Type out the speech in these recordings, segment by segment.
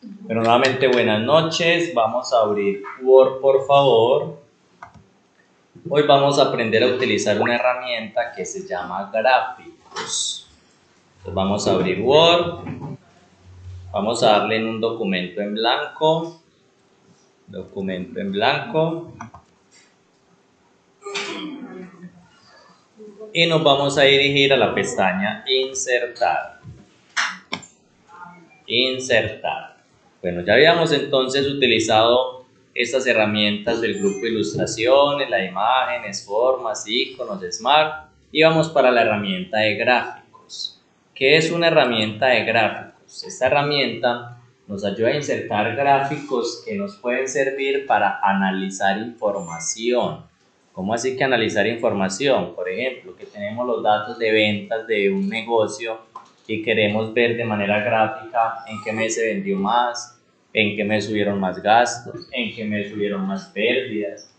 Bueno, nuevamente buenas noches. Vamos a abrir Word, por favor. Hoy vamos a aprender a utilizar una herramienta que se llama gráficos. Entonces vamos a abrir Word. Vamos a darle en un documento en blanco. Documento en blanco. Y nos vamos a dirigir a la pestaña Insertar. Insertar. Bueno, ya habíamos entonces utilizado estas herramientas del grupo de ilustraciones, la imágenes, formas, iconos, Smart, y vamos para la herramienta de gráficos. ¿Qué es una herramienta de gráficos? Esta herramienta nos ayuda a insertar gráficos que nos pueden servir para analizar información. ¿Cómo así que analizar información? Por ejemplo, que tenemos los datos de ventas de un negocio y queremos ver de manera gráfica en qué mes se vendió más, en qué mes subieron más gastos, en qué mes subieron más pérdidas,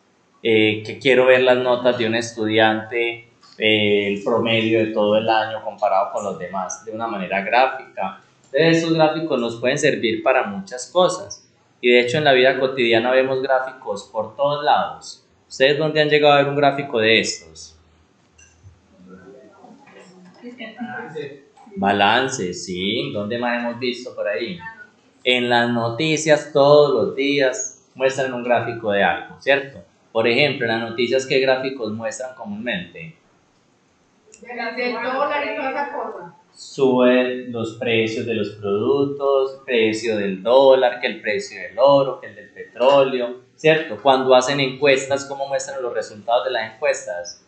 que quiero ver las notas de un estudiante, el promedio de todo el año comparado con los demás de una manera gráfica. Entonces, esos gráficos nos pueden servir para muchas cosas y de hecho en la vida cotidiana vemos gráficos por todos lados. ¿Ustedes dónde han llegado a ver un gráfico de estos? Balance, sí. ¿Dónde más hemos visto por ahí? En las noticias todos los días muestran un gráfico de algo, ¿cierto? Por ejemplo, en las noticias, ¿qué gráficos muestran comúnmente? Del dólar y toda esa cosa. Suben los precios de los productos, precio del dólar, que el precio del oro, que el del petróleo, ¿cierto? Cuando hacen encuestas, ¿cómo muestran los resultados de las encuestas?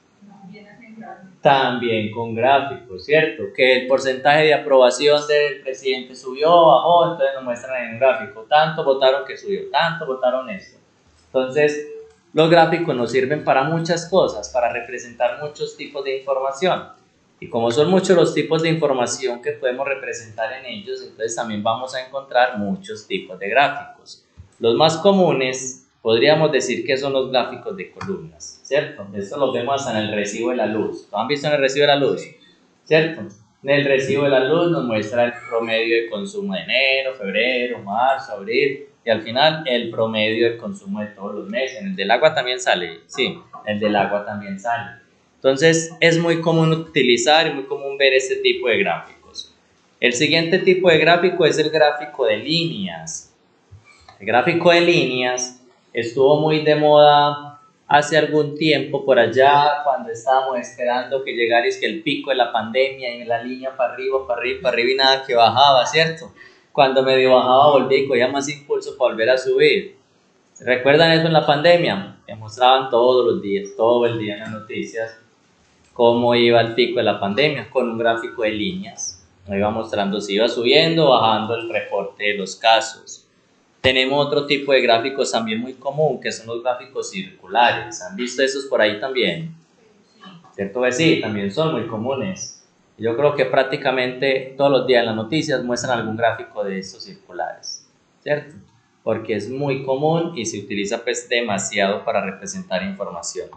También con gráficos, ¿cierto? Que el porcentaje de aprobación del presidente subió o bajó, entonces nos muestran en un gráfico, tanto votaron que subió, tanto votaron esto. Entonces, los gráficos nos sirven para muchas cosas, para representar muchos tipos de información. Y como son muchos los tipos de información que podemos representar en ellos, entonces también vamos a encontrar muchos tipos de gráficos. Los más comunes podríamos decir que son los gráficos de columnas, ¿cierto? Esto lo vemos hasta en el recibo de la luz. ¿Lo han visto en el recibo de la luz? ¿Cierto? En el recibo de la luz nos muestra el promedio de consumo de enero, febrero, marzo, abril y al final el promedio de consumo de todos los meses. En el del agua también sale, sí, el del agua también sale. Entonces es muy común utilizar y muy común ver este tipo de gráficos. El siguiente tipo de gráfico es el gráfico de líneas. El gráfico de líneas estuvo muy de moda hace algún tiempo por allá cuando estábamos esperando que llegara que el pico de la pandemia y la línea para arriba, para arriba, para arriba y nada que bajaba, ¿cierto? Cuando medio bajaba volvía y cogía más impulso para volver a subir. ¿Recuerdan eso en la pandemia? Que mostraban todos los días, todo el día en las noticias cómo iba el pico de la pandemia con un gráfico de líneas. Nos iba mostrando si iba subiendo o bajando el reporte de los casos. Tenemos otro tipo de gráficos también muy común, que son los gráficos circulares. ¿Han visto esos por ahí también? ¿Cierto que sí? También son muy comunes. Yo creo que prácticamente todos los días en las noticias muestran algún gráfico de estos circulares, ¿cierto? Porque es muy común y se utiliza pues demasiado para representar información.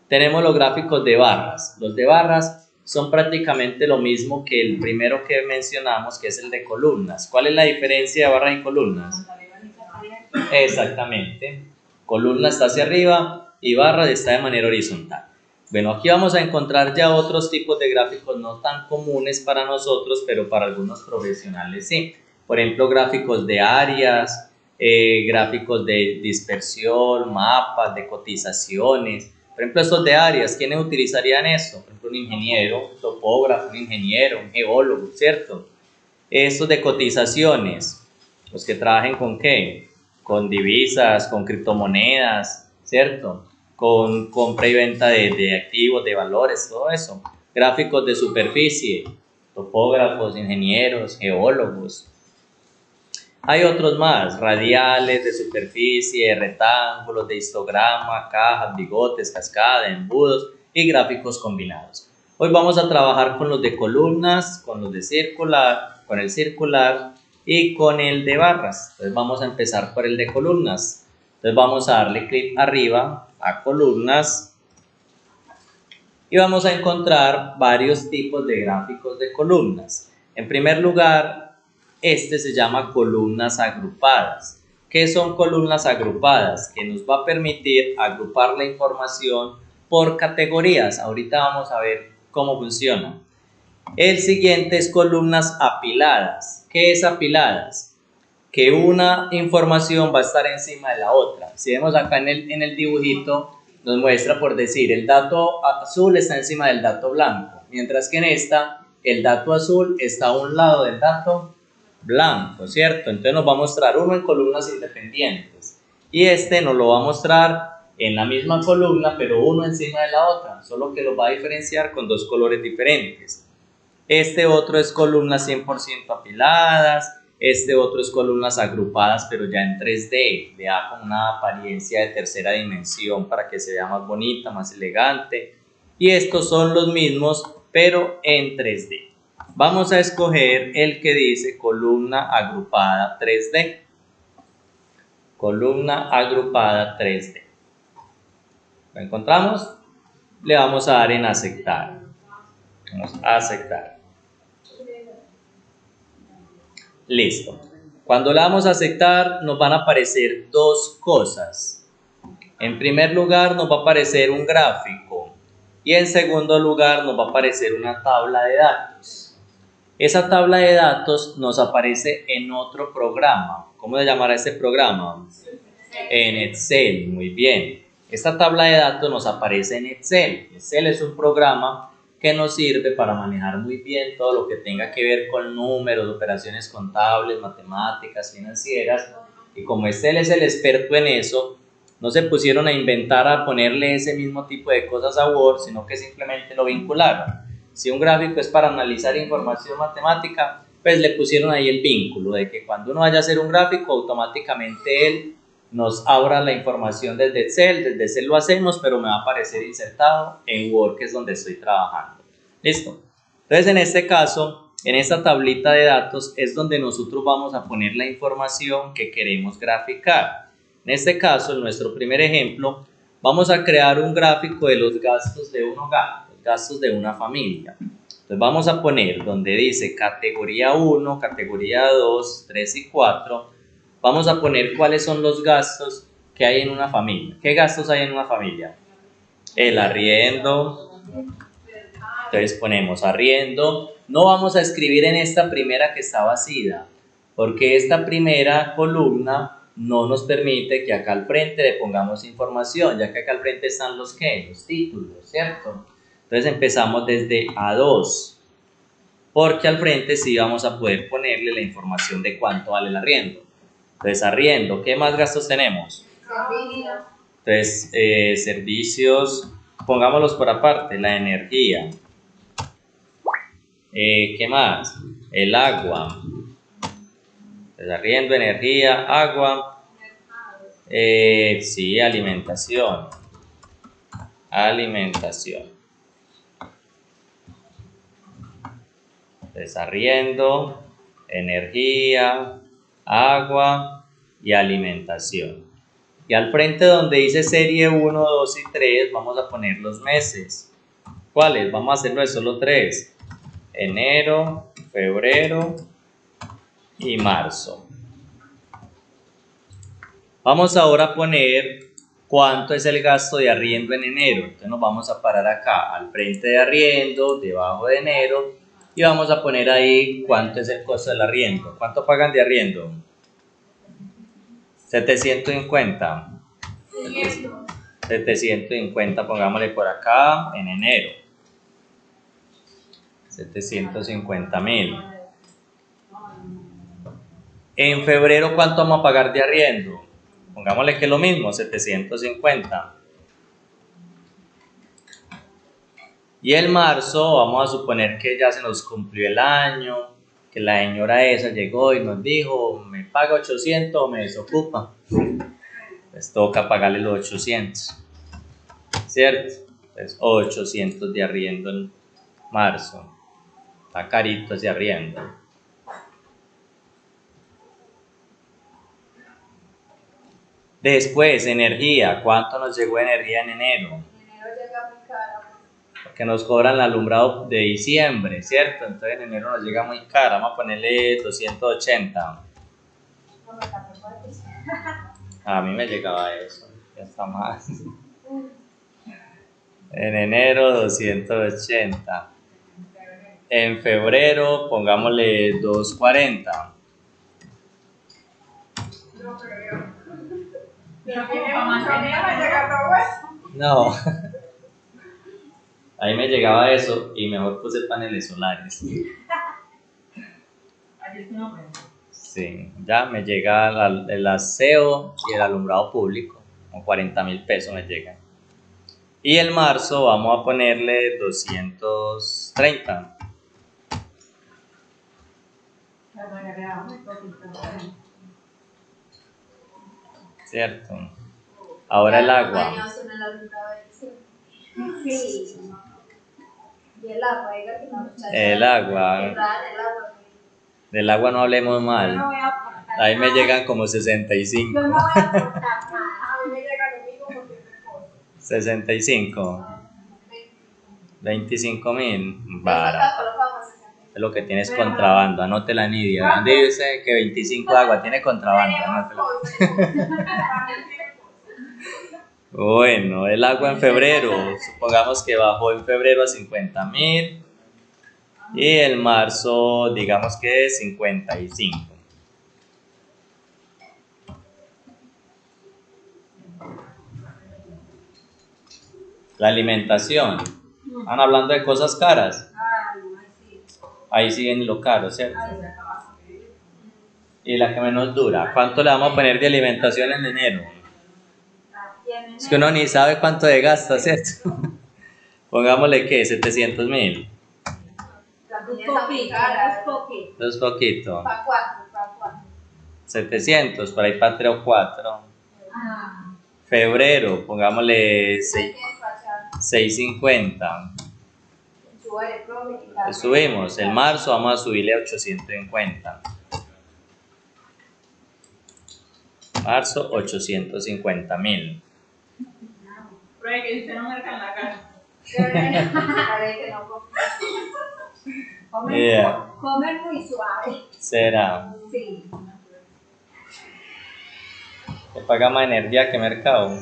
Tenemos los gráficos de barras. Los de barras son prácticamente lo mismo que el primero que mencionamos, que es el de columnas. ¿Cuál es la diferencia de barras y columnas? Exactamente. Columna está hacia arriba y barra está de manera horizontal. Bueno, aquí vamos a encontrar ya otros tipos de gráficos no tan comunes para nosotros, pero para algunos profesionales sí. Por ejemplo, gráficos de áreas, gráficos de dispersión, mapas, de cotizaciones. Por ejemplo, estos de áreas, ¿quiénes utilizarían esto? Por ejemplo, un ingeniero, un topógrafo, un ingeniero, un geólogo, ¿cierto? Estos de cotizaciones, los que trabajen con ¿qué? Con divisas, con criptomonedas, ¿cierto? Con compra y venta de activos, de valores, todo eso. Gráficos de superficie, topógrafos, ingenieros, geólogos. Hay otros más, radiales, de superficie, rectángulos, de histograma, cajas, bigotes, cascada, embudos y gráficos combinados. Hoy vamos a trabajar con los de columnas, con los de circular, con el circular y con el de barras. Entonces vamos a empezar por el de columnas. Entonces vamos a darle clic arriba a columnas y vamos a encontrar varios tipos de gráficos de columnas. En primer lugar, este se llama columnas agrupadas. ¿Qué son columnas agrupadas? Que nos va a permitir agrupar la información por categorías. Ahorita vamos a ver cómo funciona. El siguiente es columnas apiladas. ¿Qué es apiladas? Que una información va a estar encima de la otra. Si vemos acá en el dibujito, nos muestra, por decir, el dato azul está encima del dato blanco, mientras que en esta, el dato azul está a un lado del dato blanco, ¿cierto? Entonces nos va a mostrar uno en columnas independientes y este nos lo va a mostrar en la misma columna, pero uno encima de la otra, solo que lo va a diferenciar con dos colores diferentes. Este otro es columnas 100% apiladas, este otro es columnas agrupadas, pero ya en 3D, le da con una apariencia de tercera dimensión para que se vea más bonita, más elegante. Y estos son los mismos, pero en 3D. Vamos a escoger el que dice columna agrupada 3D. Columna agrupada 3D. ¿Lo encontramos? Le vamos a dar en aceptar. Vamos a aceptar. Listo. Cuando le damos a aceptar, nos van a aparecer dos cosas. En primer lugar, nos va a aparecer un gráfico. Y en segundo lugar, nos va a aparecer una tabla de datos. Esa tabla de datos nos aparece en otro programa. ¿Cómo se llamará este programa? En Excel, muy bien. Esta tabla de datos nos aparece en Excel. Excel es un programa que nos sirve para manejar muy bien todo lo que tenga que ver con números, operaciones contables, matemáticas, financieras. Y como Excel es el experto en eso, no se pusieron a inventar a ponerle ese mismo tipo de cosas a Word, sino que simplemente lo vincularon. Si un gráfico es para analizar información matemática, pues le pusieron ahí el vínculo de que cuando uno vaya a hacer un gráfico, automáticamente él nos abra la información desde Excel lo hacemos, pero me va a aparecer insertado en Word, que es donde estoy trabajando. ¿Listo? Entonces, en este caso, en esta tablita de datos es donde nosotros vamos a poner la información que queremos graficar. En este caso, en nuestro primer ejemplo, vamos a crear un gráfico de los gastos de un hogar, los gastos de una familia. Entonces, vamos a poner donde dice categoría 1, categoría 2, 3 y 4. Vamos a poner cuáles son los gastos que hay en una familia. ¿Qué gastos hay en una familia? El arriendo. Entonces ponemos arriendo. No vamos a escribir en esta primera que está vacía, porque esta primera columna no nos permite que acá al frente le pongamos información, ya que acá al frente están los ¿qué? Los títulos, ¿cierto? Entonces empezamos desde A2, porque al frente sí vamos a poder ponerle la información de cuánto vale el arriendo. Entonces, arriendo, ¿qué más gastos tenemos? Entonces, servicios, pongámoslos por aparte, la energía. ¿Qué más? El agua. Entonces, arriendo, energía, agua. Sí, alimentación. Alimentación. Entonces, arriendo, energía, agua y alimentación. Y al frente donde dice serie 1, 2 y 3 vamos a poner los meses. ¿Cuáles? Vamos a hacerlo de solo 3. Enero, febrero y marzo. Vamos ahora a poner cuánto es el gasto de arriendo en enero. Entonces nos vamos a parar acá al frente de arriendo, debajo de enero, y vamos a poner ahí cuánto es el costo del arriendo. ¿Cuánto pagan de arriendo? 750. 750, pongámosle por acá en enero. 750,000. En febrero, ¿cuánto vamos a pagar de arriendo? Pongámosle que es lo mismo, 750. Y en marzo, vamos a suponer que ya se nos cumplió el año, que la señora esa llegó y nos dijo, me paga 800 o me desocupa. Pues toca pagarle los 800, ¿cierto? Entonces 800 de arriendo en marzo. Está carito ese arriendo. Después, energía. ¿Cuánto nos llegó energía en enero? Enero llega muy caro. ¿Por que nos cobran el alumbrado de diciembre, ¿cierto? Entonces en enero nos llega muy cara, vamos a ponerle 280. A mí me llegaba eso, ya está más. En enero 280. En febrero pongámosle 240. No, ahí me llegaba eso y mejor puse paneles solares. Sí, ya me llega el aseo y el alumbrado público, con 40.000 pesos me llegan. Y el marzo vamos a ponerle 230. ¿Cierto? Ahora el agua. El agua. Del agua no hablemos mal. Ahí me llegan como 65. Yo no voy a aportar nada. A mí me llega lo mismo porque es cosa. 65. 25.000. Vara. Es lo que tienes contrabando. Anótela, Nidia. ¿Dónde dice que 25 de agua tiene contrabando? Anótela. Bueno, el agua en febrero. Supongamos que bajó en febrero a 50.000. Y el marzo, digamos que 55. La alimentación. Están hablando de cosas caras. Ahí sí viene lo caro, ¿cierto? Y la que menos dura. ¿Cuánto le vamos a poner de alimentación en enero? Es que uno ni sabe cuánto de gasta, ¿cierto? Pongámosle que 700.000. Es poquito. 700, por ahí para 3 o 4. Febrero, pongámosle 650. Subimos. El marzo vamos a subirle a 850. Marzo, 850.000. Pero que usted no marca en la cara. Comer muy suave. ¿Será? Sí. Que paga más energía que mercado.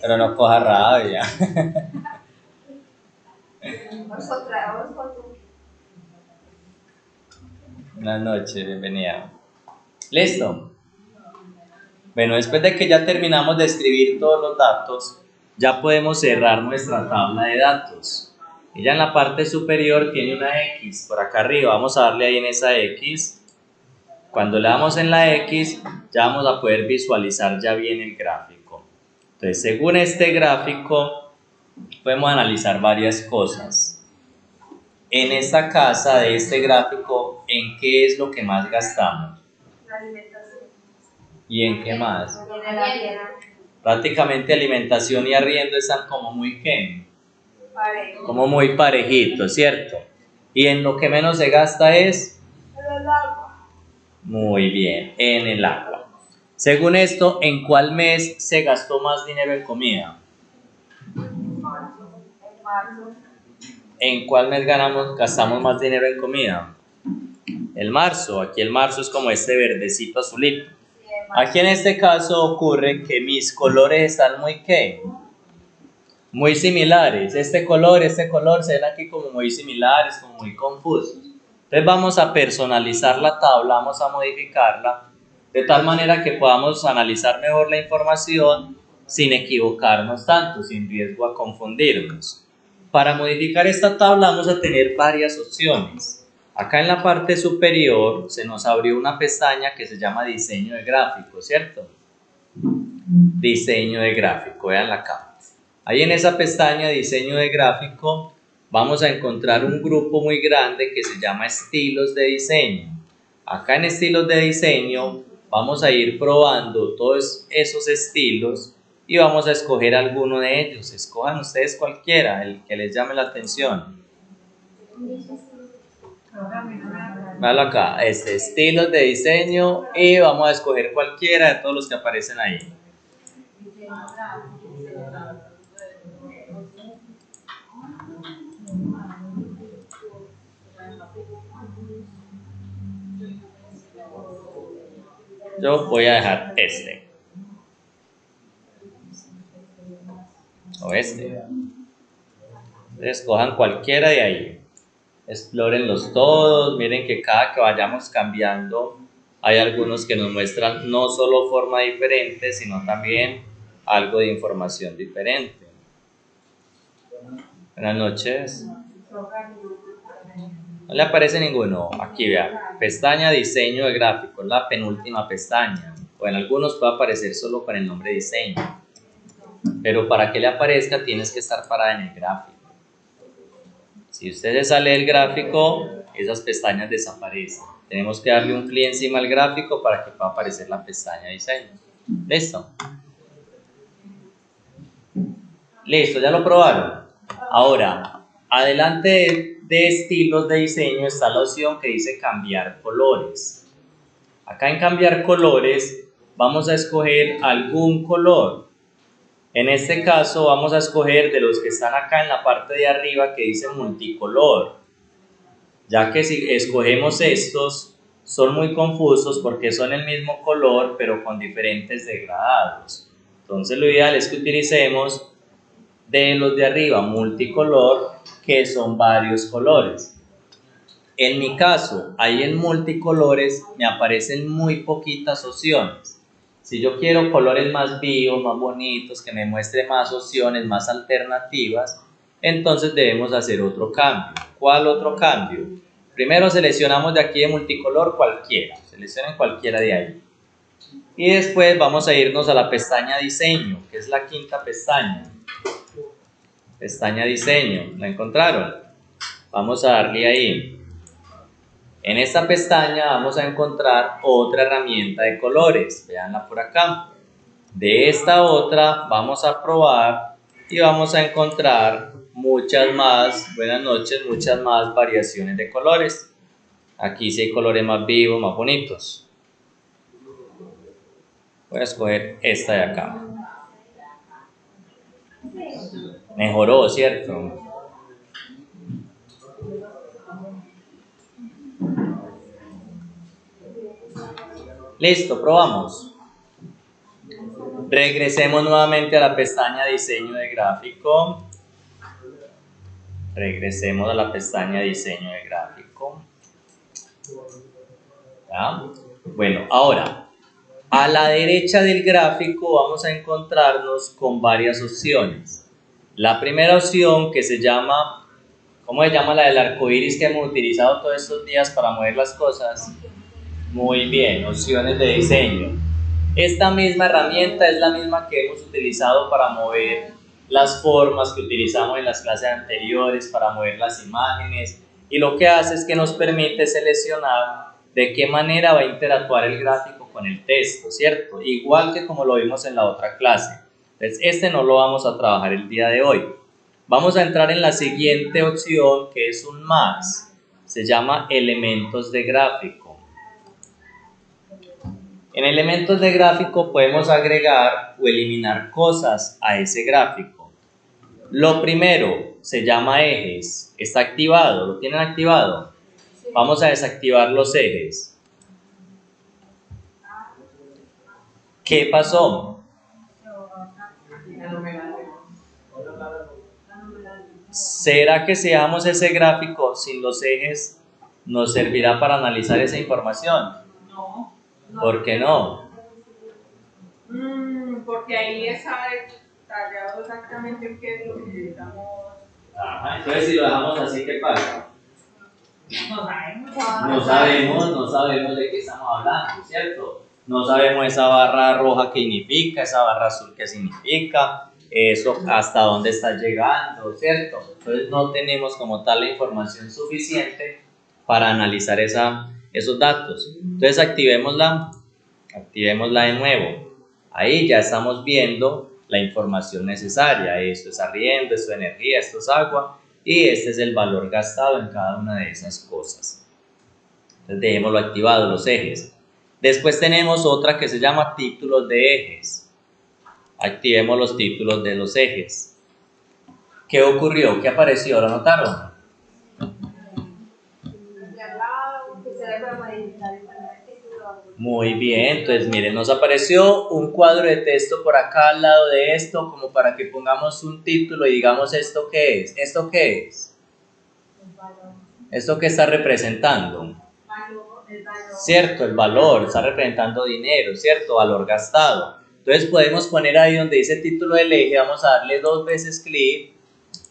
Pero no coja rabia. Buenas noches, bienvenida. ¿Listo? Bueno, después de que ya terminamos de escribir todos los datos, ya podemos cerrar nuestra tabla de datos. Ella en la parte superior tiene una X, por acá arriba, vamos a darle ahí en esa X. Cuando le damos en la X, ya vamos a poder visualizar ya bien el gráfico. Entonces, según este gráfico, podemos analizar varias cosas. En esta casa de este gráfico, ¿en qué es lo que más gastamos? La alimentación. ¿Y en qué más? En el arriendo. Prácticamente alimentación y arriendo están como muy ¿qué? Parejo. Como muy parejitos, ¿cierto? Y en lo que menos se gasta es En el agua. muy bien, en el agua. Según esto, ¿en cuál mes se gastó más dinero en comida? En marzo. ¿En cuál mes gastamos más dinero en comida? El marzo. Aquí el marzo es como este verdecito azulito. Aquí en este caso ocurre que mis colores están muy ¿qué? Muy similares. Este color se ven aquí como muy similares, como muy confusos. Entonces vamos a personalizar la tabla, vamos a modificarla de tal manera que podamos analizar mejor la información sin equivocarnos tanto, sin riesgo a confundirnos. Para modificar esta tabla vamos a tener varias opciones. Acá en la parte superior se nos abrió una pestaña que se llama diseño de gráfico, ¿cierto? Diseño de gráfico, veanla acá. Ahí en esa pestaña diseño de gráfico vamos a encontrar un grupo muy grande que se llama estilos de diseño. Acá en estilos de diseño vamos a ir probando todos esos estilos y vamos a escoger alguno de ellos. Escojan ustedes cualquiera, el que les llame la atención. Véalo acá, estilos de diseño y vamos a escoger cualquiera de todos los que aparecen ahí. Yo voy a dejar este. O este. Escojan cualquiera de ahí. Explórenlos todos. Miren que cada que vayamos cambiando, hay algunos que nos muestran no solo forma diferente, sino también algo de información diferente. Buenas noches. No le aparece ninguno. Aquí vea. Pestaña diseño de gráfico. La penúltima pestaña. O en algunos puede aparecer solo con el nombre diseño. Pero para que le aparezca tienes que estar parada en el gráfico. Si usted se sale del gráfico, esas pestañas desaparecen. Tenemos que darle un clic encima al gráfico para que pueda aparecer la pestaña diseño. ¿Listo? Listo, ya lo probaron. Ahora, adelante de estilos de diseño está la opción que dice cambiar colores. Acá en cambiar colores vamos a escoger algún color. En este caso vamos a escoger de los que están acá en la parte de arriba que dice multicolor, ya que si escogemos estos son muy confusos porque son el mismo color pero con diferentes degradados. Entonces lo ideal es que utilicemos de los de arriba multicolor, que son varios colores. En mi caso, ahí en multicolores me aparecen muy poquitas opciones. Si yo quiero colores más vivos, más bonitos, que me muestre más opciones, más alternativas, entonces debemos hacer otro cambio. ¿Cuál otro cambio? Primero seleccionamos de aquí de multicolor cualquiera, seleccionen cualquiera de ahí. Y después vamos a irnos a la pestaña diseño, que es la quinta pestaña. Pestaña diseño, ¿la encontraron? Vamos a darle ahí. En esta pestaña vamos a encontrar otra herramienta de colores, veanla por acá. De esta otra vamos a probar y vamos a encontrar muchas más, buenas noches, muchas más variaciones de colores. Aquí sí hay colores más vivos, más bonitos. Voy a escoger esta de acá. Mejoró, ¿cierto? Listo, probamos. Regresemos nuevamente a la pestaña diseño de gráfico. Regresemos a la pestaña diseño de gráfico. ¿Ya? Bueno, ahora, a la derecha del gráfico vamos a encontrarnos con varias opciones. La primera opción que se llama, ¿cómo se llama la del arco iris que hemos utilizado todos estos días para mover las cosas? Muy bien, opciones de diseño. Esta misma herramienta es la misma que hemos utilizado para mover las formas que utilizamos en las clases anteriores, para mover las imágenes, y lo que hace es que nos permite seleccionar de qué manera va a interactuar el gráfico con el texto, ¿cierto? Igual que como lo vimos en la otra clase. Entonces, este no lo vamos a trabajar el día de hoy. Vamos a entrar en la siguiente opción, que es un más. Se llama elementos de gráfico. En elementos de gráfico podemos agregar o eliminar cosas a ese gráfico. Lo primero se llama ejes. Está activado, ¿lo tienen activado? Vamos a desactivar los ejes. ¿Qué pasó? ¿Será que si dejamos ese gráfico sin los ejes nos servirá para analizar esa información? No. ¿Por qué no? Porque ahí está detallado exactamente qué es lo que necesitamos. Ajá, entonces si lo dejamos así, ¿qué pasa? No sabemos. No sabemos de qué estamos hablando, ¿cierto? No sabemos esa barra roja qué significa, esa barra azul qué significa, eso hasta dónde está llegando, ¿cierto? Entonces no tenemos como tal la información suficiente para analizar esos datos. Entonces activémosla de nuevo. Ahí ya estamos viendo la información necesaria. Esto es arriendo, esto es energía, esto es agua y este es el valor gastado en cada una de esas cosas. Entonces dejémoslo activado, los ejes. Después tenemos otra que se llama títulos de ejes. Activemos los títulos de los ejes. ¿Qué ocurrió? ¿Qué apareció? ¿Lo notaron? Muy bien, entonces miren, nos apareció un cuadro de texto por acá al lado de esto, como para que pongamos un título y digamos esto qué es. ¿Esto qué es? ¿Esto qué está representando? Cierto, el valor, está representando dinero, cierto, valor gastado. Entonces podemos poner ahí donde dice título del eje, vamos a darle 2 veces clic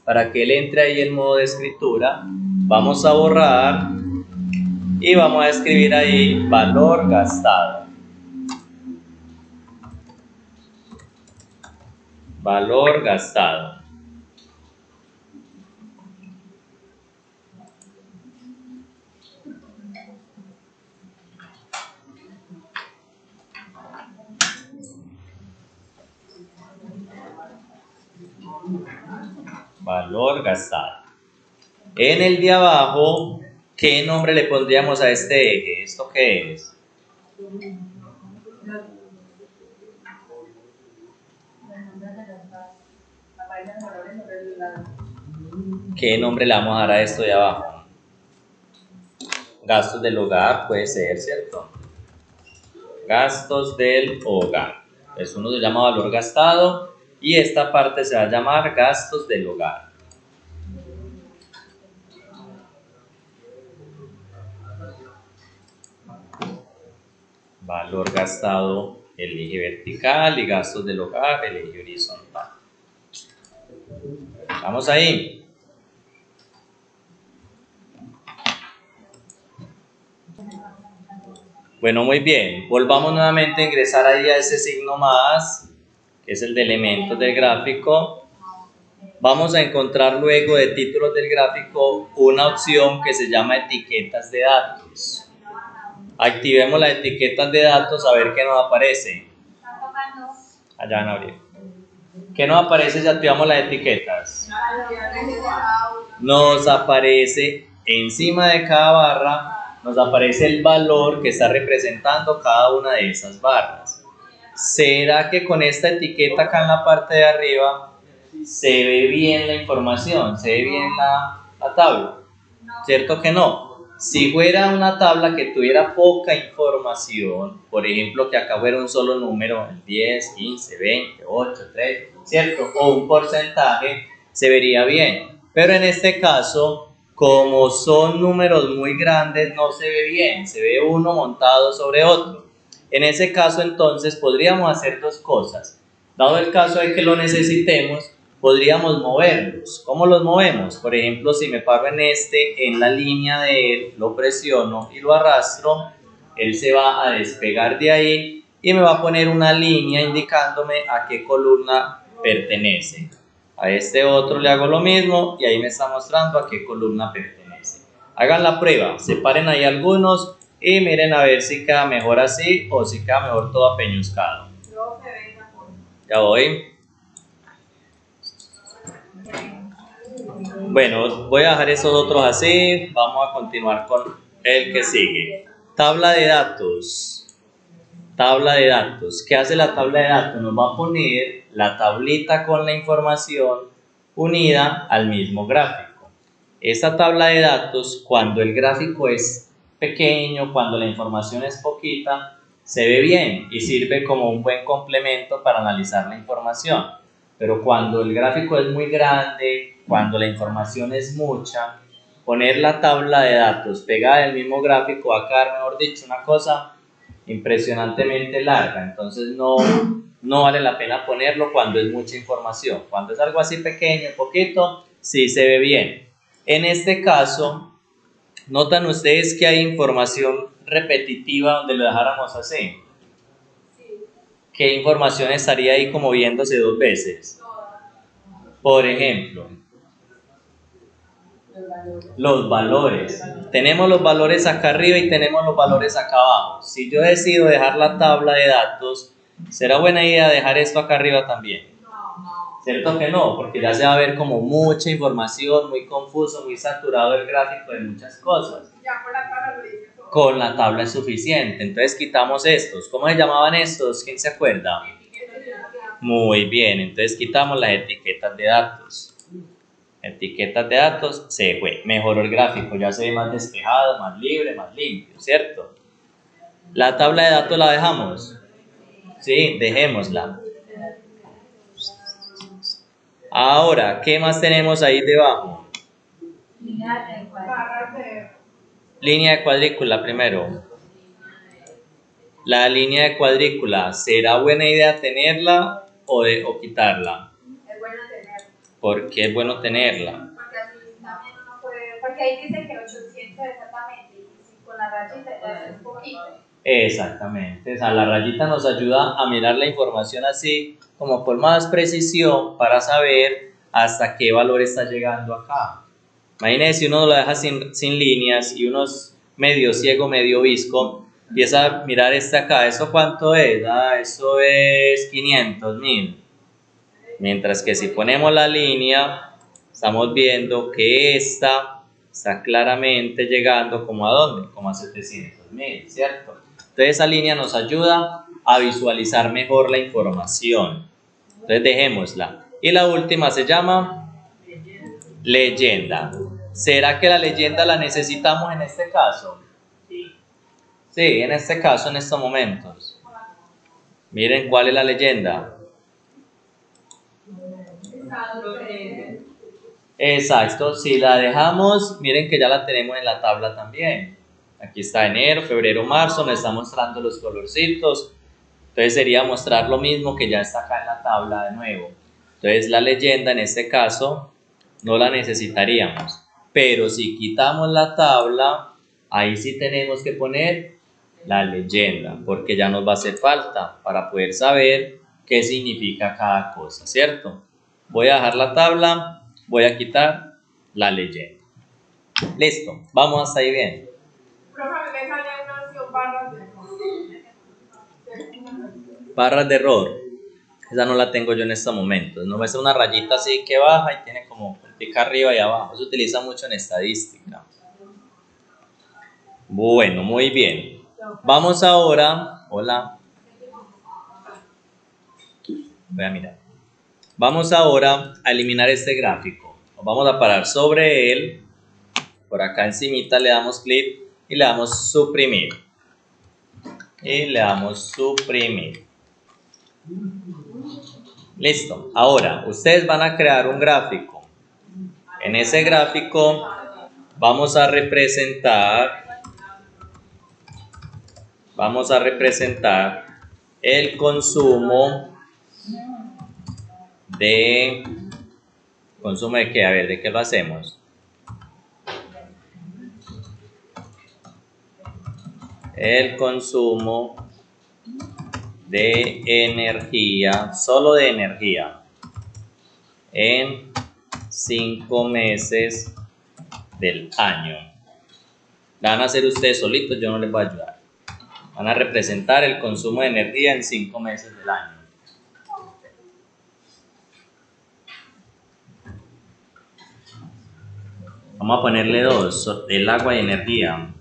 para que él entre ahí en modo de escritura. Vamos a borrar y vamos a escribir ahí valor gastado. Valor gastado. Valor gastado. En el de abajo, ¿qué nombre le pondríamos a este eje? ¿Esto qué es? ¿Qué nombre le vamos a dar a esto de abajo? Gastos del hogar puede ser, ¿cierto? Gastos del hogar. Entonces uno se llama valor gastado y esta parte se va a llamar gastos del hogar. Valor gastado, el eje vertical, y gastos del hogar, el eje horizontal. Vamos ahí. Bueno, muy bien. Volvamos nuevamente a ingresar ahí a ese signo más, que es el de elementos del gráfico. Vamos a encontrar luego de títulos del gráfico una opción que se llama etiquetas de datos. Activemos las etiquetas de datos a ver qué nos aparece. Allá van a abrir. ¿Qué nos aparece si activamos las etiquetas? Nos aparece encima de cada barra, nos aparece el valor que está representando cada una de esas barras. ¿Será que con esta etiqueta acá en la parte de arriba se ve bien la información? ¿Se ve bien la tabla? ¿Cierto que no? Si fuera una tabla que tuviera poca información, por ejemplo que acá fuera un solo número, 10, 15, 20, 8, 3, ¿cierto? O un porcentaje, se vería bien. Pero en este caso, como son números muy grandes, no se ve bien, se ve uno montado sobre otro. En ese caso, entonces, podríamos hacer 2 cosas. Dado el caso de que lo necesitemos, podríamos moverlos. ¿Cómo los movemos? Por ejemplo, si me paro en la línea de él, lo presiono y lo arrastro, él se va a despegar de ahí y me va a poner una línea indicándome a qué columna pertenece. A este otro le hago lo mismo y ahí me está mostrando a qué columna pertenece. Hagan la prueba, separen ahí algunos y miren a ver si queda mejor así o si queda mejor todo apeñuscado. Ya voy. Bueno, voy a dejar esos otros así. Vamos a continuar con el que sigue. Tabla de datos. Tabla de datos. ¿Qué hace la tabla de datos? Nos va a poner la tablita con la información unida al mismo gráfico. Esta tabla de datos, cuando el gráfico es pequeño, cuando la información es poquita, se ve bien y sirve como un buen complemento para analizar la información. Pero cuando el gráfico es muy grande, cuando la información es mucha, poner la tabla de datos pegada del mismo gráfico va a quedar, mejor dicho, una cosa impresionantemente larga. Entonces no vale la pena ponerlo cuando es mucha información. Cuando es algo así pequeño, poquito, sí se ve bien. En este caso, ¿notan ustedes que hay información repetitiva donde lo dejáramos así? ¿Qué información estaría ahí como viéndose 2 veces? Por ejemplo, los valores. Tenemos los valores acá arriba y tenemos los valores acá abajo. Si yo decido dejar la tabla de datos, ¿será buena idea dejar esto acá arriba también? ¿Cierto que no? Porque ya se va a ver como mucha información, muy confuso, muy saturado el gráfico de muchas cosas. Ya con la tabla lo dice todo. Con la tabla es suficiente. Entonces quitamos estos. ¿Cómo se llamaban estos? ¿Quién se acuerda? Muy bien, entonces quitamos las etiquetas de datos. Etiquetas de datos, se fue. Mejoró el gráfico, ya se ve más despejado, más libre, más limpio, ¿cierto? La tabla de datos la dejamos. Sí, dejémosla. Ahora, ¿qué más tenemos ahí debajo? Barras de Línea de cuadrícula primero. La línea de cuadrícula, ¿será buena idea tenerla o quitarla? es bueno tener. ¿Por qué es bueno tenerla? Porque así también uno puede, porque ahí dice que 800 exactamente, y si con la rayita ya es poquito. Exactamente, o sea, la rayita nos ayuda a mirar la información así como con más precisión para saber hasta qué valor está llegando acá. Imagínense si uno lo deja sin líneas y uno es medio ciego, medio visco, empieza a mirar acá, ¿eso cuánto es? Eso es 500.000. Mientras que si ponemos la línea, estamos viendo que esta está claramente llegando como a ¿dónde? Como a 700.000, ¿cierto? Entonces esa línea nos ayuda a visualizar mejor la información. Entonces dejémosla. Y la última se llama leyenda. ¿Será que la leyenda la necesitamos en este caso? Sí, en este caso, en estos momentos. Miren cuál es la leyenda. Exacto, si la dejamos, miren que ya la tenemos en la tabla también. Aquí está enero, febrero, marzo, me está mostrando los colorcitos. Entonces sería mostrar lo mismo que ya está acá en la tabla de nuevo. Entonces la leyenda en este caso no la necesitaríamos. Pero si quitamos la tabla, ahí sí tenemos que poner la leyenda, porque ya nos va a hacer falta para poder saber qué significa cada cosa, ¿cierto? Voy a dejar la tabla, voy a quitar la leyenda. Listo, vamos hasta ahí bien. Profe, a mí me sale una opción barras de Barras de error, esa no la tengo yo en estos momentos. No me hace una rayita así que baja y tiene como pica arriba y abajo. Se utiliza mucho en estadística. Bueno, muy bien. Vamos ahora. Hola. Voy a mirar. Vamos ahora a eliminar este gráfico. Nos vamos a parar sobre él. Por acá encimita le damos clic y le damos suprimir. Y le damos suprimir. Listo. Ahora, ustedes van a crear un gráfico. En ese gráfico vamos a representar el consumo de qué, a ver, ¿de qué lo hacemos? El consumo de energía, solo de energía, en 5 meses del año. La van a hacer ustedes solitos, yo no les voy a ayudar. Van a representar el consumo de energía en 5 meses del año. Vamos a ponerle 2, el agua y energía.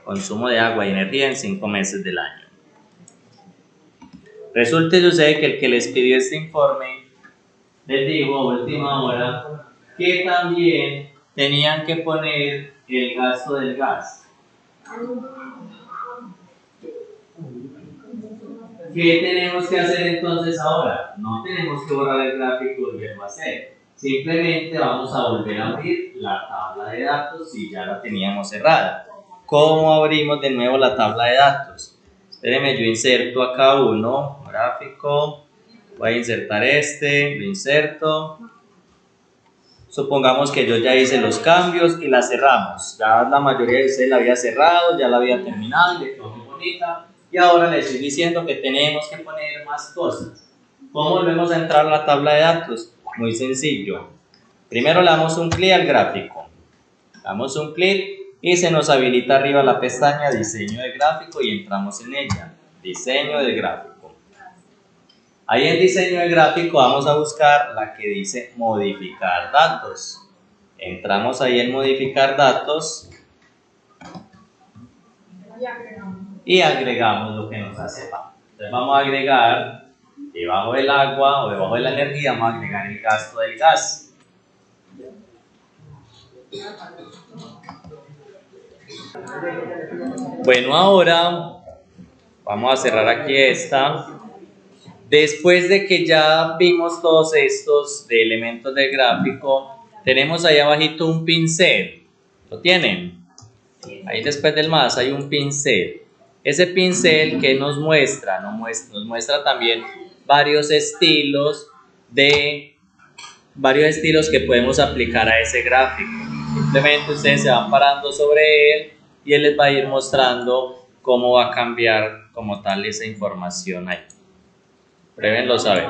Consumo de agua y energía en 5 meses del año. Resulta y sucede que el que les pidió este informe les dijo a última hora que también tenían que poner el gasto del gas. ¿Qué tenemos que hacer entonces ahora? No tenemos que borrar el gráfico y verlo hacer. Simplemente vamos a volver a abrir la tabla de datos si ya la teníamos cerrada. ¿Cómo abrimos de nuevo la tabla de datos? Espérenme, yo inserto acá uno, gráfico, voy a insertar lo inserto. Supongamos que yo ya hice los cambios y la cerramos. Ya la mayoría de ustedes la había cerrado, ya la había terminado y le quedó muy bonita. Y ahora les estoy diciendo que tenemos que poner más cosas. ¿Cómo volvemos a entrar a la tabla de datos? Muy sencillo. Primero le damos un clic al gráfico. Damos un clic y se nos habilita arriba la pestaña diseño de gráfico y entramos en ella. Diseño de gráfico. Ahí en diseño de gráfico vamos a buscar la que dice modificar datos. Entramos ahí en modificar datos y agregamos lo que nos hace falta. Entonces vamos a agregar debajo del agua o debajo de la energía, vamos a agregar el gasto del gas. Bueno, ahora vamos a cerrar aquí esta. Después de que ya vimos todos estos de elementos del gráfico, tenemos ahí abajito un pincel. ¿Lo tienen? Ahí después del más hay un pincel. Ese pincel que nos muestra, nos muestra también varios estilos que podemos aplicar a ese gráfico. Simplemente ustedes se van parando sobre él y él les va a ir mostrando cómo va a cambiar como tal esa información ahí. Pruébenlo saber.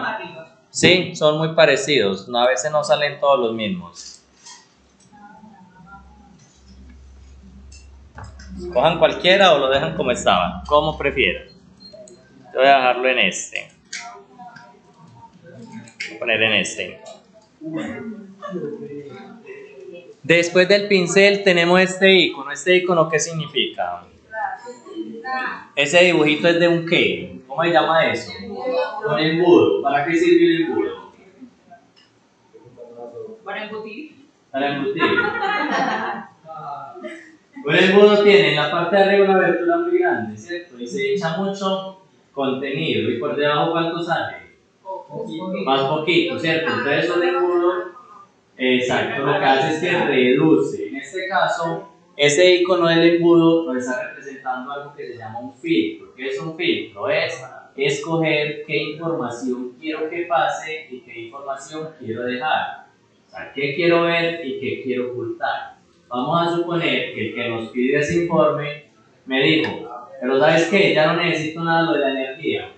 Sí, son muy parecidos. A veces no salen todos los mismos. Cojan cualquiera o lo dejan como estaban, como prefieran. Yo voy a dejarlo en este. Voy a poner en este. Después del pincel tenemos este icono. ¿Este icono qué significa? Ese dibujito es de un qué. ¿Cómo se llama eso? Un embudo. ¿Para qué sirve el embudo? Para embutir. Para embutir. Un embudo tiene en la parte de arriba una abertura muy grande, ¿cierto? Y se echa mucho contenido. ¿Y por debajo cuánto sale? Más poquito, ¿cierto? Entonces un embudo, exacto, lo que hace es que reduce. En este caso, ese icono del embudo nos está representando algo que se llama un filtro. ¿Qué es un filtro? Es escoger qué información quiero que pase y qué información quiero dejar. O sea, qué quiero ver y qué quiero ocultar. Vamos a suponer que el que nos pide ese informe me dijo, pero ¿sabes qué? Ya no necesito nada de la energía.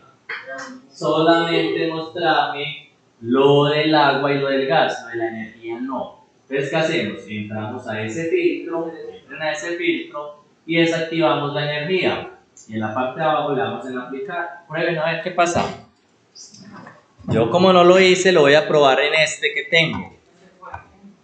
Solamente mostrarme lo del agua y lo del gas, lo de la energía no. Entonces, ¿qué hacemos? Entramos a ese filtro, entran a ese filtro y desactivamos la energía. Y en la parte de abajo le damos en aplicar. Prueben a ver qué pasa. Yo como no lo hice, lo voy a probar en este que tengo.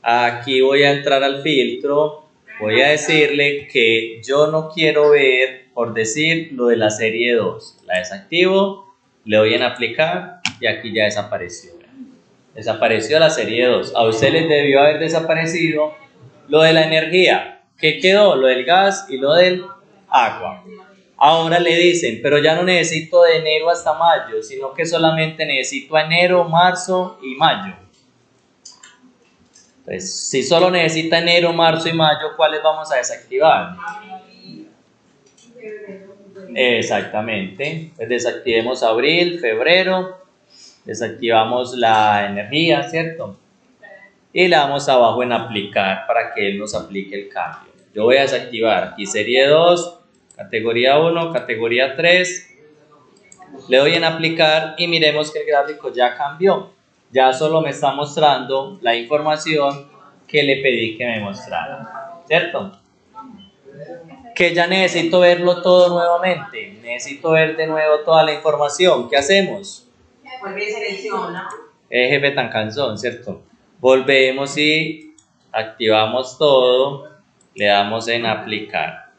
Aquí voy a entrar al filtro, voy a decirle que yo no quiero ver, por decir, lo de la serie 2. La desactivo, le doy en aplicar y aquí ya desapareció. Desapareció la serie 2. A usted les debió haber desaparecido lo de la energía. ¿Qué quedó? Lo del gas y lo del agua. Ahora le dicen, pero ya no necesito de enero hasta mayo, sino que solamente necesito enero, marzo y mayo. Entonces, si solo necesita enero, marzo y mayo, ¿cuáles vamos a desactivar? Exactamente. Pues desactivemos abril, febrero, desactivamos la energía, ¿cierto? Y le damos abajo en aplicar para que él nos aplique el cambio. Yo voy a desactivar aquí serie 2, categoría 1, categoría 3. Le doy en aplicar y miremos que el gráfico ya cambió. Ya solo me está mostrando la información que le pedí que me mostrara, ¿cierto? Que ya necesito verlo todo nuevamente, necesito ver de nuevo toda la información. ¿Qué hacemos? Vuelve y selecciona. Jefe tan cansón, ¿cierto? Volvemos y activamos todo, le damos en aplicar.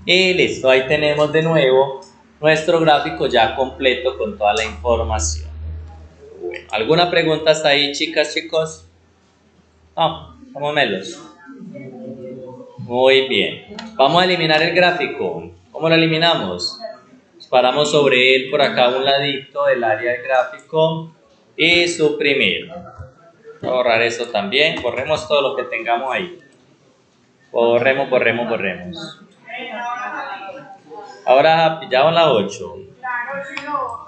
Y listo, ahí tenemos de nuevo nuestro gráfico ya completo con toda la información. Bueno, ¿alguna pregunta hasta ahí, chicas, chicos? No, como melos. Muy bien. Vamos a eliminar el gráfico. ¿Cómo lo eliminamos? Paramos sobre él por acá a un ladito del área del gráfico y suprimir. Voy a borrar eso también. Borremos todo lo que tengamos ahí. Borremos. Ahora pillamos la 8.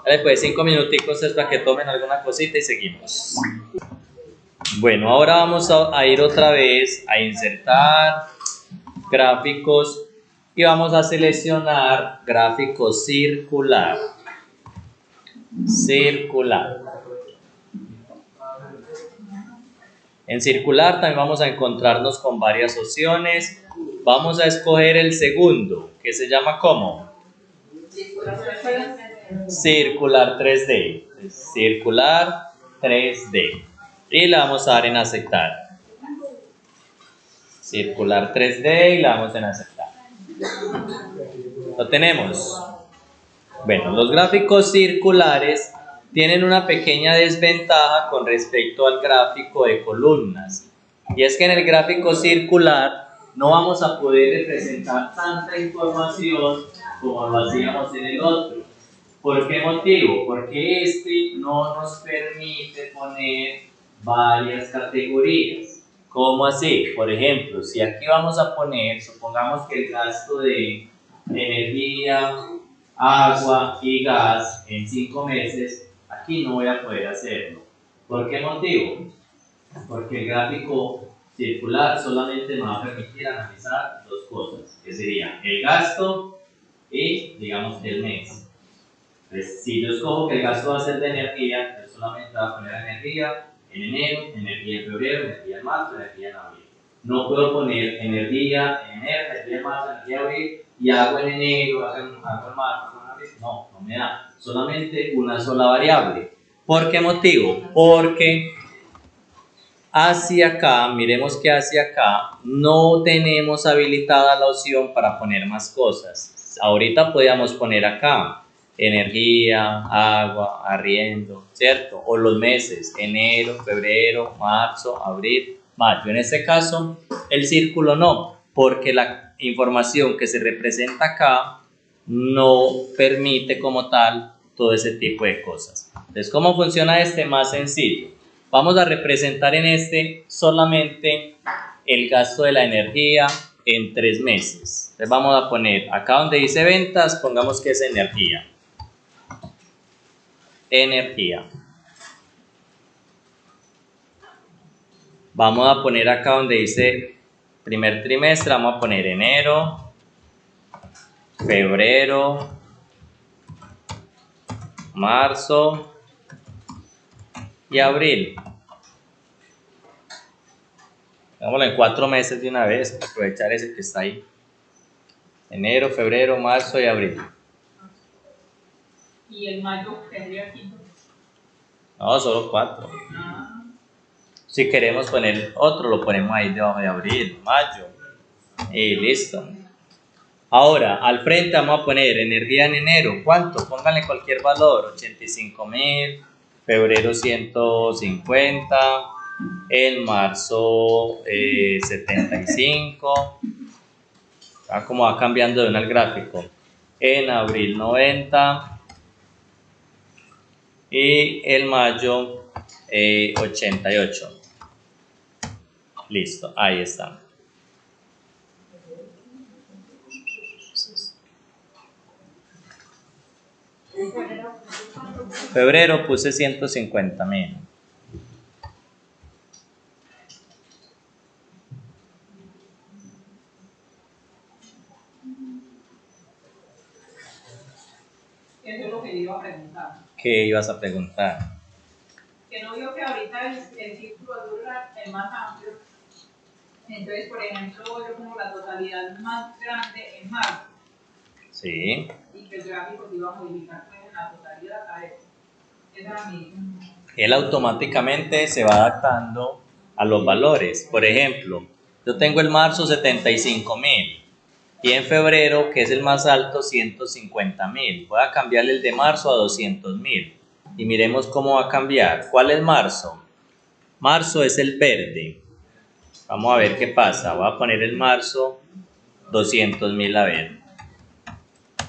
Vale, pues 5 minuticos es para que tomen alguna cosita y seguimos. Bueno, ahora vamos a ir otra vez a insertar gráficos y vamos a seleccionar gráfico circular. En circular también vamos a encontrarnos con varias opciones. Vamos a escoger el segundo, que se llama ¿cómo? Circular 3D. Circular 3D. Y le vamos a dar en aceptar. Circular 3D y le damos en aceptar. ¿Lo tenemos? Bueno, los gráficos circulares tienen una pequeña desventaja con respecto al gráfico de columnas. Y es que en el gráfico circular no vamos a poder representar tanta información como lo hacíamos en el otro. ¿Por qué motivo? Porque este no nos permite poner varias categorías. ¿Cómo así? Por ejemplo, si aquí vamos a poner, supongamos que el gasto de energía, agua y gas en 5 meses, aquí no voy a poder hacerlo. ¿Por qué motivo? Porque el gráfico circular solamente nos va a permitir analizar dos cosas, que sería el gasto y, digamos, el mes. Entonces, si yo escojo que el gasto va a ser de energía, entonces solamente va a poner energía en enero, energía en febrero, energía en marzo, energía en abril. No puedo poner energía en enero, energía en marzo, energía en abril y agua en enero, agua en marzo, agua en abril. No, no me da. Solamente una sola variable. ¿Por qué motivo? Porque hacia acá, miremos que hacia acá no tenemos habilitada la opción para poner más cosas. Ahorita podíamos poner acá energía, agua, arriendo, ¿cierto? O los meses, enero, febrero, marzo, abril, mayo. En este caso, el círculo no, porque la información que se representa acá no permite como tal todo ese tipo de cosas. Entonces, ¿cómo funciona este? Más sencillo. Vamos a representar en este solamente el gasto de la energía en 3 meses. Entonces vamos a poner acá donde dice ventas, pongamos que es energía. Energía. Vamos a poner acá donde dice primer trimestre, vamos a poner enero, febrero, marzo y abril. Hagámoslo en 4 meses de una vez, para aprovechar ese que está ahí. Enero, febrero, marzo y abril. Y el mayo tendría 5. No, solo 4. Si queremos poner otro, lo ponemos ahí debajo de abril, mayo. Y listo. Ahora, al frente vamos a poner energía en enero. ¿Cuánto? Pónganle cualquier valor. 85.000. Febrero 150. En marzo 75. Como va cambiando de uno al gráfico. En abril 90. Y el mayo 88. Listo, ahí está. Febrero puse 150.000. Eso es lo que yo iba a preguntar. ¿Qué ibas a preguntar? Que no vio que ahorita el círculo es más amplio. Entonces, por ejemplo, yo pongo la totalidad más grande en marzo. Sí. Y que el gráfico se iba a modificar pues, en la totalidad a eso. Esa era mi... Él automáticamente se va adaptando a los valores. Por ejemplo, yo tengo el marzo 75.000 y en febrero, que es el más alto, 150.000. Voy a cambiarle el de marzo a 200.000 y miremos cómo va a cambiar. ¿Cuál es marzo? Marzo es el verde. Vamos a ver qué pasa. Voy a poner el marzo 200.000 a ver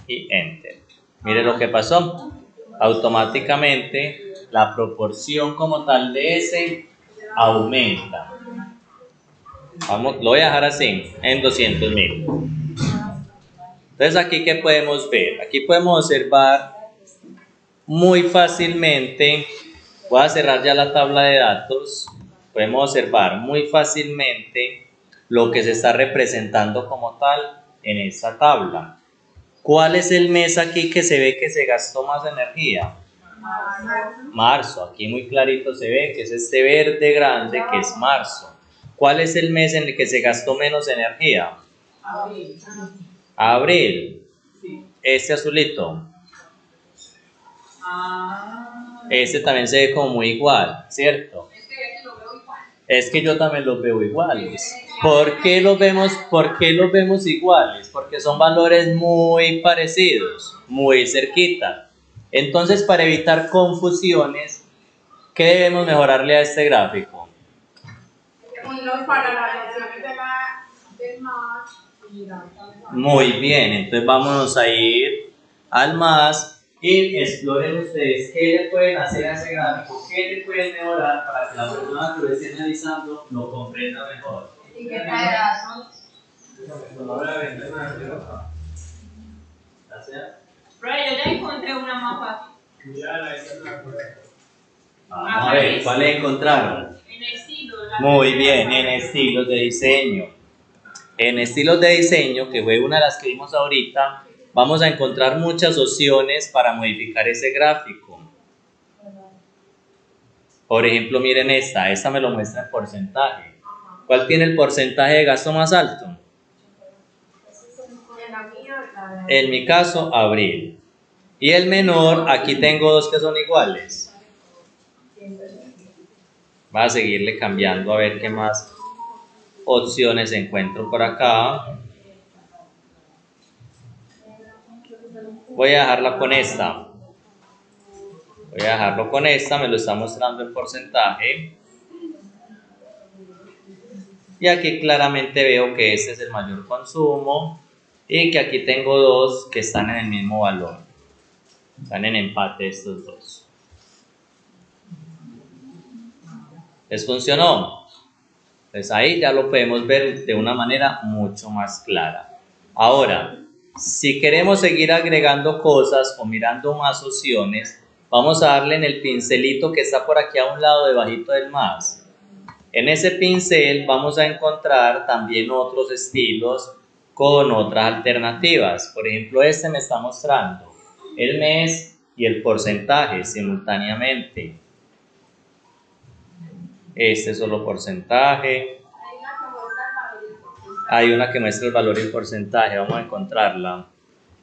y enter. Mire lo que pasó. Automáticamente la proporción como tal de ese aumenta. Vamos, lo voy a dejar así, en 200.000. Entonces aquí, ¿qué podemos ver? Aquí podemos observar muy fácilmente, voy a cerrar ya la tabla de datos, podemos observar muy fácilmente lo que se está representando como tal en esta tabla. ¿Cuál es el mes aquí que se ve que se gastó más energía? Marzo, aquí muy clarito se ve que es este verde grande que es marzo. ¿Cuál es el mes en el que se gastó menos energía? Abril. Abril. Sí. Este azulito. Este también se ve como muy igual, ¿cierto? Es que este lo veo igual. Es que yo también los veo iguales. ¿Por qué los vemos iguales? Porque son valores muy parecidos, muy cerquita. Entonces, para evitar confusiones, ¿qué debemos mejorarle a este gráfico? Muy lógico. Vamos para las opciones del más y la otra vez. Muy bien, entonces vámonos a ir al más y exploren ustedes qué le pueden hacer a ese gráfico, qué le pueden mejorar para que la persona que lo esté analizando lo comprenda mejor. ¿Y qué pedazos? Pero yo ya encontré una más fácil. Vamos a ver, ¿cuál encontraron? En estilo. Muy bien, en estilos de diseño. En estilos de diseño, que fue una de las que vimos ahorita, vamos a encontrar muchas opciones para modificar ese gráfico. Por ejemplo, miren esta me lo muestra en porcentaje. ¿Cuál tiene el porcentaje de gasto más alto? En mi caso, abril. Y el menor, aquí tengo dos que son iguales. Voy a seguirle cambiando a ver qué más opciones encuentro por acá. Voy a dejarla con esta. Voy a dejarlo con esta, me lo está mostrando en porcentaje. Y aquí claramente veo que este es el mayor consumo y que aquí tengo dos que están en el mismo valor. Están en empate estos dos. ¿Les funcionó? Pues ahí ya lo podemos ver de una manera mucho más clara. Ahora, si queremos seguir agregando cosas o mirando más opciones, vamos a darle en el pincelito que está por aquí a un lado debajito del más. En ese pincel vamos a encontrar también otros estilos con otras alternativas. Por ejemplo, este me está mostrando el mes y el porcentaje simultáneamente. Este es solo porcentaje. Hay una que muestra el valor en porcentaje. Vamos a encontrarla.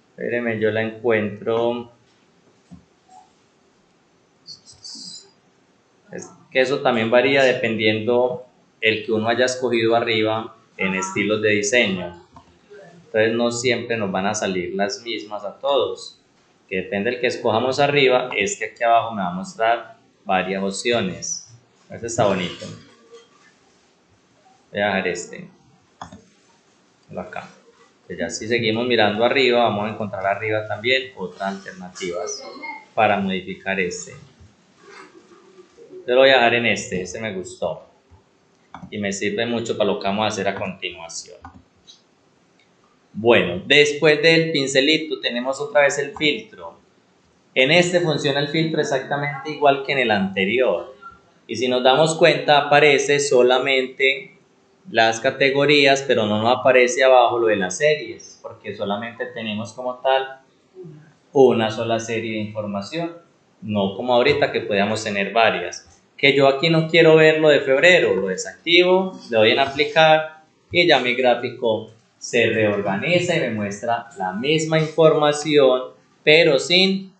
Espérenme, yo la encuentro. Es que eso también varía dependiendo el que uno haya escogido arriba en estilos de diseño. Entonces no siempre nos van a salir las mismas a todos. Que depende del que escojamos arriba, es que aquí abajo me va a mostrar varias opciones. Este está bonito. Voy a dejar este. Acá. Ya si seguimos mirando arriba, vamos a encontrar arriba también otras alternativas para modificar este. Yo lo voy a dejar en este me gustó. Y me sirve mucho para lo que vamos a hacer a continuación. Bueno, después del pincelito tenemos otra vez el filtro. En este funciona el filtro exactamente igual que en el anterior. Y si nos damos cuenta, aparece solamente las categorías, pero no nos aparece abajo lo de las series, porque solamente tenemos como tal una sola serie de información, no como ahorita que podíamos tener varias. Que yo aquí no quiero ver lo de febrero, lo desactivo, le doy en aplicar y ya mi gráfico se reorganiza y me muestra la misma información, pero sin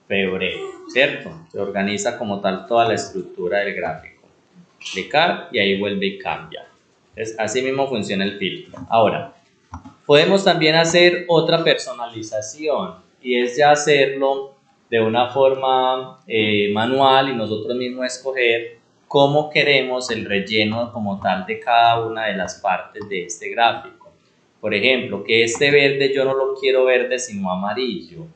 febrero, ¿cierto? Se organiza como tal toda la estructura del gráfico. Clicar y ahí vuelve y cambia. Entonces, así mismo funciona el filtro. Ahora, podemos también hacer otra personalización y es ya hacerlo de una forma manual y nosotros mismos escoger cómo queremos el relleno como tal de cada una de las partes de este gráfico. Por ejemplo, que este verde yo no lo quiero verde sino amarillo.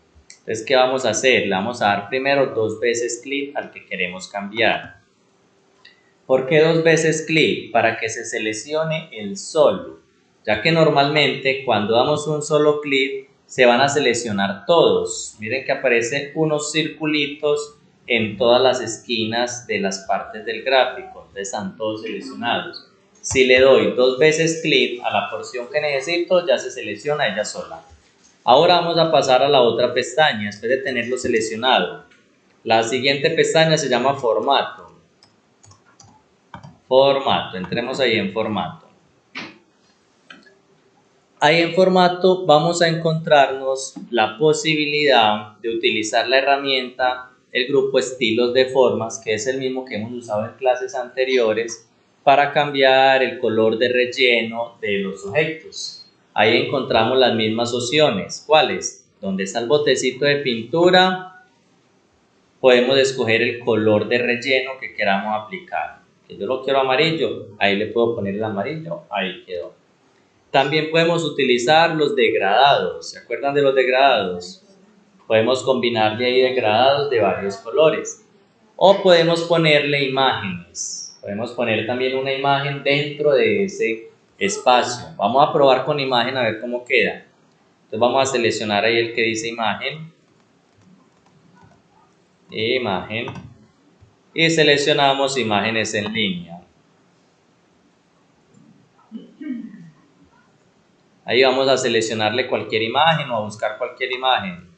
Entonces, ¿qué vamos a hacer? Le vamos a dar primero 2 veces clic al que queremos cambiar. ¿Por qué 2 veces clic? Para que se seleccione el solo, ya que normalmente cuando damos un solo clic se van a seleccionar todos. Miren que aparecen unos circulitos en todas las esquinas de las partes del gráfico, entonces están todos seleccionados. Si le doy 2 veces clic a la porción que necesito, ya se selecciona ella sola. Ahora vamos a pasar a la otra pestaña, después de tenerlo seleccionado. La siguiente pestaña se llama formato. Formato, entremos ahí en formato. Ahí en formato vamos a encontrarnos la posibilidad de utilizar la herramienta, el grupo estilos de formas, que es el mismo que hemos usado en clases anteriores, para cambiar el color de relleno de los objetos. Ahí encontramos las mismas opciones. ¿Cuáles? Donde está el botecito de pintura, podemos escoger el color de relleno que queramos aplicar. que yo lo quiero amarillo, ahí le puedo poner el amarillo, ahí quedó. También podemos utilizar los degradados, ¿se acuerdan de los degradados? Podemos combinarle ahí degradados de varios colores. O podemos ponerle imágenes. Podemos poner también una imagen dentro de ese espacio. Vamos a probar con imagen a ver cómo queda. Entonces vamos a seleccionar ahí el que dice imagen. Imagen. Y seleccionamos imágenes en línea. Ahí vamos a seleccionarle cualquier imagen o a buscar cualquier imagen.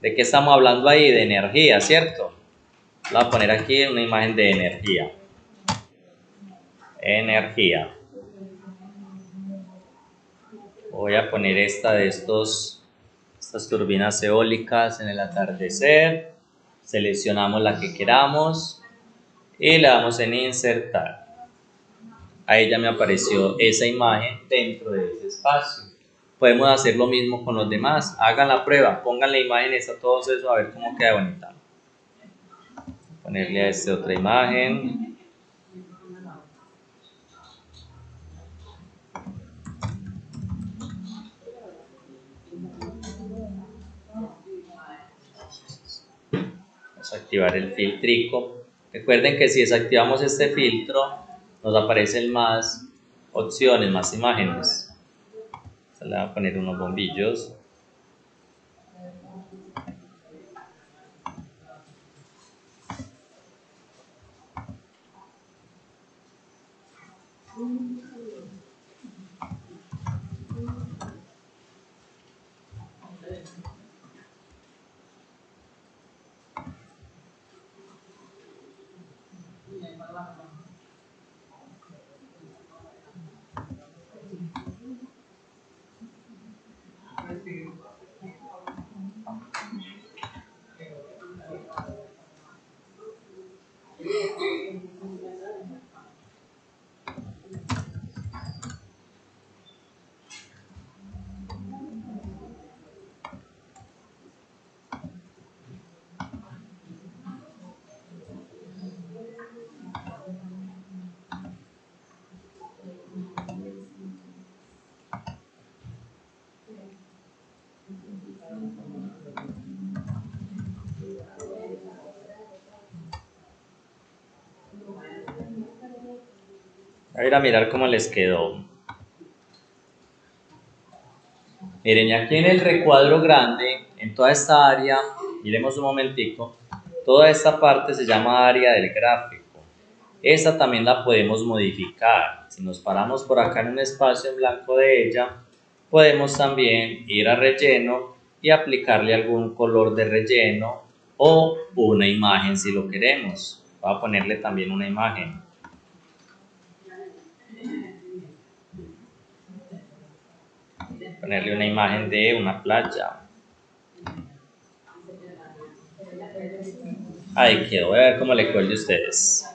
¿De qué estamos hablando ahí? De energía, ¿cierto? Voy a poner aquí una imagen de energía. Energía. Voy a poner esta de estas turbinas eólicas en el atardecer. Seleccionamos la que queramos y le damos en insertar. Ahí ya me apareció esa imagen dentro de ese espacio. Podemos hacer lo mismo con los demás. Hagan la prueba, pónganle imágenes a todos esos a ver cómo queda bonita. Ponerle a este otra imagen. Vamos a activar el filtrico. Recuerden que si desactivamos este filtro, nos aparecen más opciones, más imágenes. Se le va a poner unos bombillos. A ir a mirar cómo les quedó. Miren, y aquí en el recuadro grande, en toda esta área, miremos un momentico, toda esta parte se llama área del gráfico. Esta también la podemos modificar. Si nos paramos por acá en un espacio en blanco de ella, podemos también ir a relleno y aplicarle algún color de relleno o una imagen si lo queremos. Voy a ponerle también una imagen. Ponerle una imagen de una playa. Ahí quedó, voy a ver cómo le quedó el de ustedes.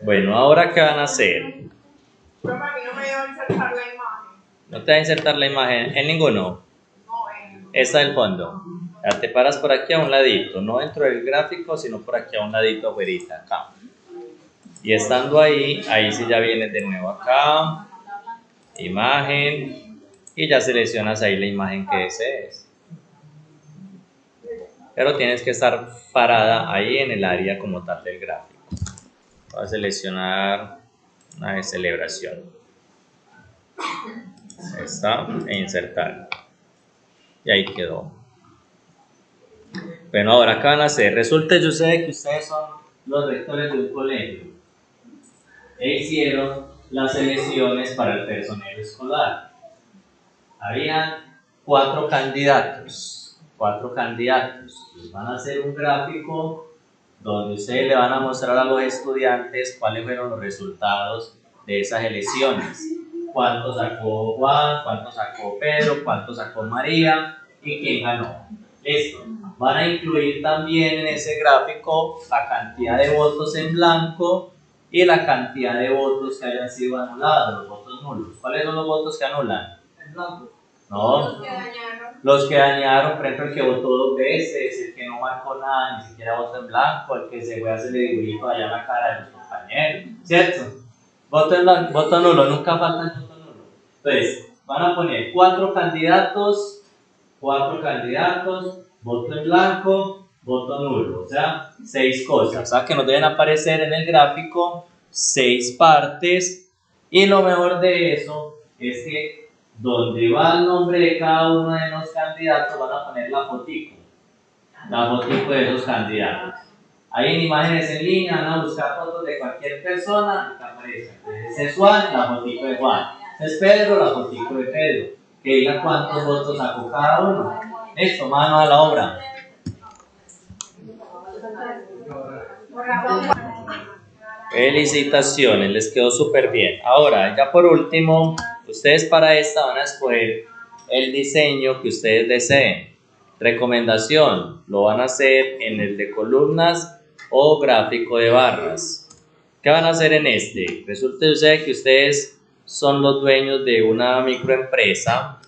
Bueno, ahora ¿qué van a hacer? Pero para mí no me iba a insertar la imagen. ¿No te va a insertar la imagen? ¿En ninguno? No, Esta del fondo. Ya te paras por aquí a un ladito, no dentro del gráfico, sino por aquí a un ladito afuera, acá. Y estando ahí, ahí sí ya vienes de nuevo acá, imagen, y ya seleccionas ahí la imagen que desees. Pero tienes que estar parada ahí en el área como tal del gráfico. Voy a seleccionar una de celebración. Esta e insertar. Y ahí quedó. Bueno, ahora ¿qué van a hacer? Resulta, yo sé que ustedes son los rectores de un colegio e hicieron las elecciones para el personal escolar. Habían 4 candidatos. 4 candidatos. Les van a hacer un gráfico donde ustedes le van a mostrar a los estudiantes cuáles fueron los resultados de esas elecciones. Cuánto sacó Juan, cuánto sacó Pedro, cuánto sacó María y quién ganó. Listo. Van a incluir también en ese gráfico la cantidad de votos en blanco y la cantidad de votos que hayan sido anulados, los votos nulos. ¿Cuáles son los votos que anulan? en blanco. No, Los que dañaron. los que dañaron, por ejemplo, el que votó 2 veces, el que no marcó nada, ni siquiera votó en blanco, el que se fue a hacerle dibujito allá en la cara de los compañeros, ¿cierto? Voto en blanco, voto nulo, nunca falta el voto nulo. Entonces, van a poner 4 candidatos, voto en blanco, voto nulo, o sea, 6 cosas, o sea, que nos deben aparecer en el gráfico 6 partes, y lo mejor de eso es que donde va el nombre de cada uno de los candidatos van a poner la fotico de esos candidatos. Ahí en imágenes en línea van a buscar fotos de cualquier persona y que aparezca. Ese es Juan, la fotico de Juan. Ese es Pedro, la fotico de Pedro. Que diga cuántos votos sacó cada uno. Listo, mano a la obra. Felicitaciones, les quedó súper bien. Ahora, ya por último, ustedes para esta van a escoger el diseño que ustedes deseen. Recomendación, lo van a hacer en el de columnas o gráfico de barras. ¿Qué van a hacer en este? Resulta que ustedes son los dueños de una microempresa,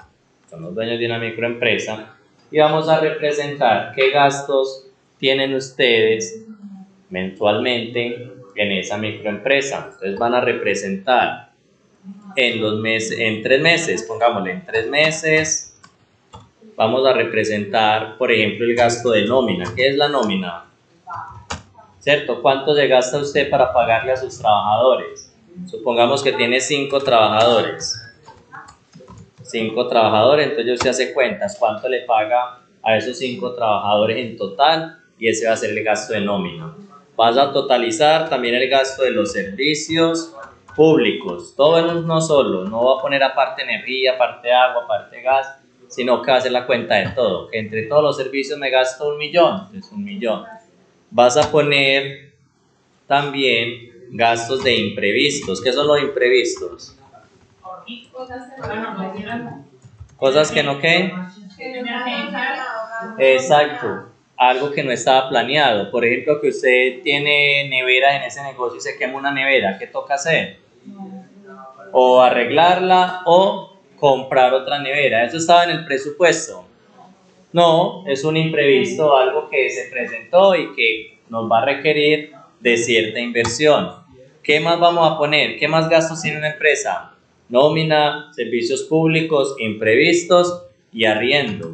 y vamos a representar qué gastos tienen ustedes mensualmente en esa microempresa. Entonces van a representar en 3 meses, pongámosle en 3 meses, vamos a representar, por ejemplo, el gasto de nómina. ¿Qué es la nómina? ¿Cierto? ¿Cuánto se gasta usted para pagarle a sus trabajadores? Supongamos que tiene 5 trabajadores. 5 trabajadores, entonces usted hace cuentas, cuánto le paga a esos 5 trabajadores en total, y ese va a ser el gasto de nómina. Vas a totalizar también el gasto de los servicios públicos, todo en uno solo, no va a poner aparte energía, aparte agua, aparte gas, sino que va a hacer la cuenta de todo, que entre todos los servicios me gasto 1.000.000, es 1.000.000. Vas a poner también gastos de imprevistos. ¿Qué son los imprevistos? Cosas que no queden. Exacto, algo que no estaba planeado. Por ejemplo, que usted tiene neveras en ese negocio y se quema una nevera, ¿qué toca hacer? O arreglarla o comprar otra nevera. ¿Eso estaba en el presupuesto? No, es un imprevisto, algo que se presentó y que nos va a requerir de cierta inversión. ¿Qué más vamos a poner? ¿Qué más gastos tiene una empresa? Nómina, servicios públicos, imprevistos y arriendo.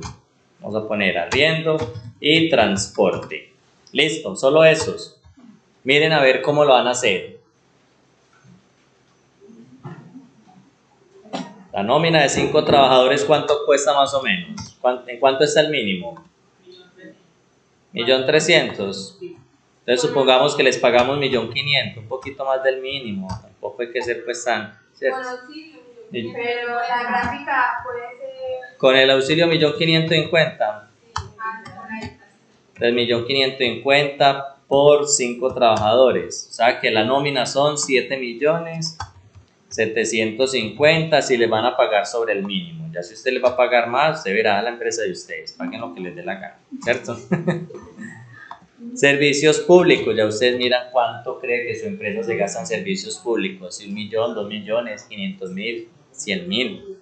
Vamos a poner arriendo y transporte. Listo, solo esos. Miren a ver cómo lo van a hacer. La nómina de 5 trabajadores, ¿cuánto cuesta más o menos? ¿En cuánto está el mínimo? 1.300.000. Entonces supongamos que les pagamos 1.500.000, un poquito más del mínimo. Tampoco hay que ser pues tan, ¿cierto? Bueno, sí, pero la gráfica puede ser... Con el auxilio 1.500.000 en cuenta. Entonces 1.500.000 en cuenta por 5 trabajadores. O sea que la nómina son 7.750.000 si les van a pagar sobre el mínimo. Ya si usted les va a pagar más, usted verá a la empresa de ustedes. Paguen lo que les dé la gana, ¿cierto? Servicios públicos, ya ustedes miran cuánto cree que su empresa se gasta en servicios públicos, si 1.000.000, 2.000.000, 500.000, 100.000.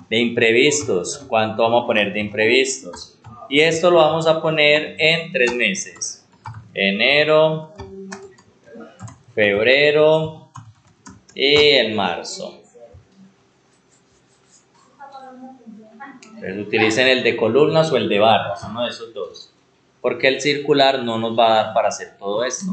De imprevistos, ¿cuánto vamos a poner de imprevistos? Y esto lo vamos a poner en 3 meses. Enero, febrero y en marzo. Entonces utilicen el de columnas o el de barras, uno de esos dos. Porque el circular no nos va a dar para hacer todo esto.